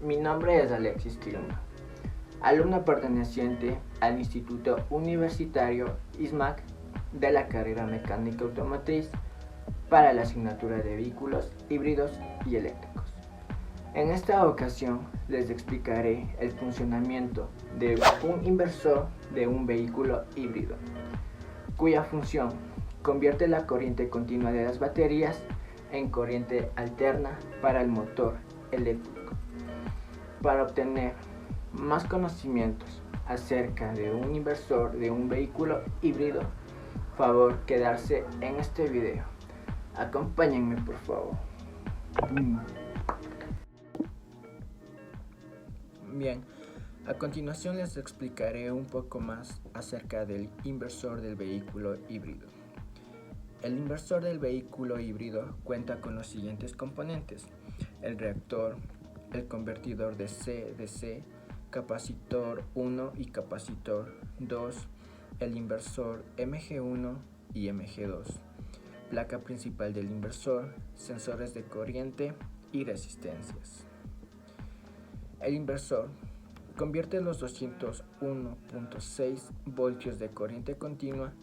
Mi nombre es Alexis Quiluma, alumno perteneciente al Instituto Universitario ISMAC de la carrera Mecánica Automotriz para la asignatura de Vehículos Híbridos y Eléctricos. En esta ocasión les explicaré el funcionamiento de un inversor de un vehículo híbrido, cuya función convierte la corriente continua de las baterías en corriente alterna para el motor eléctrico. Para obtener más conocimientos acerca de un inversor de un vehículo híbrido, favor quedarse en este video. Acompáñenme, por favor. Bien, a continuación les explicaré un poco más acerca del inversor del vehículo híbrido. El inversor del vehículo híbrido cuenta con los siguientes componentes: el reactor, el convertidor de C/DC, capacitor 1 y capacitor 2, el inversor MG1 y MG2, placa principal del inversor, sensores de corriente y resistencias. El inversor convierte los 201.6 voltios de corriente continua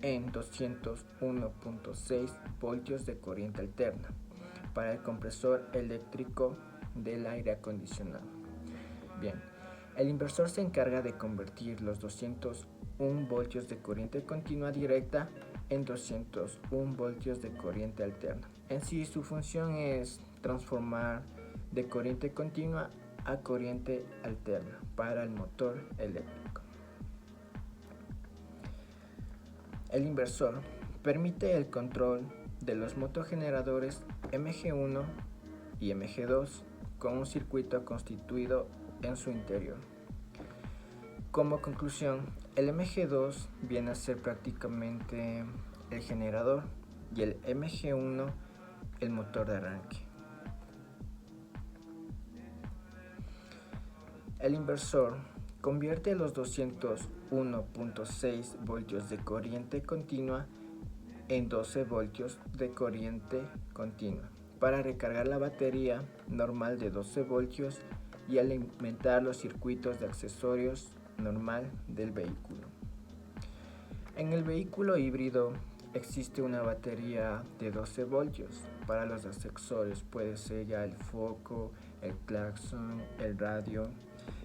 en 201.6 voltios de corriente alterna para el compresor eléctrico del aire acondicionado. Bien, el inversor se encarga de convertir los 201 voltios de corriente continua directa en 201 voltios de corriente alterna. En sí, su función es transformar de corriente continua a corriente alterna para el motor eléctrico. El inversor permite el control de los motogeneradores MG1 y MG2 con un circuito constituido en su interior. Como conclusión, el MG2 viene a ser prácticamente el generador y el MG1 el motor de arranque. El inversor convierte los 201.6 voltios de corriente continua en 12 voltios de corriente continua para recargar la batería normal de 12 voltios y alimentar los circuitos de accesorios normal del vehículo. En el vehículo híbrido existe una batería de 12 voltios para los accesorios, puede ser ya el foco, el claxon, el radio.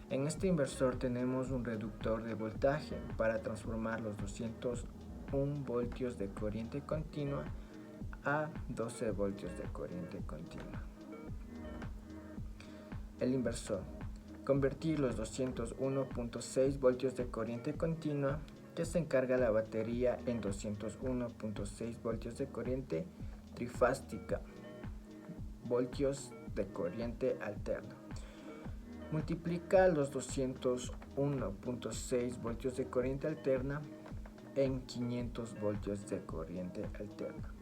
En este inversor tenemos un reductor de voltaje para transformar los 201 voltios de corriente continua a 12 voltios de corriente continua. El inversor: convertir los 201.6 voltios de corriente continua que se encarga la batería en 201.6 voltios de corriente trifástica, voltios de corriente alterna. Multiplica los 201.6 voltios de corriente alterna en 500 voltios de corriente alterna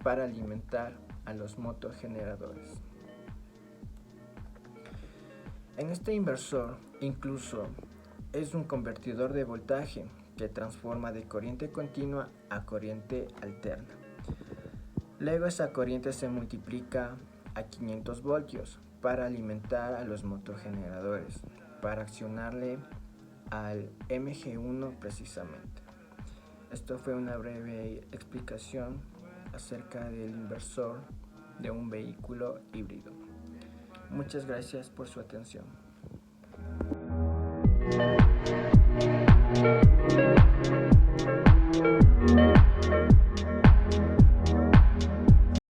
para alimentar a los motogeneradores. En este inversor incluso es un convertidor de voltaje que transforma de corriente continua a corriente alterna. Luego esa corriente se multiplica a 500 voltios para alimentar a los motogeneradores, para accionarle al MG1 precisamente. Esto fue una breve explicación acerca del inversor de un vehículo híbrido. Muchas gracias por su atención.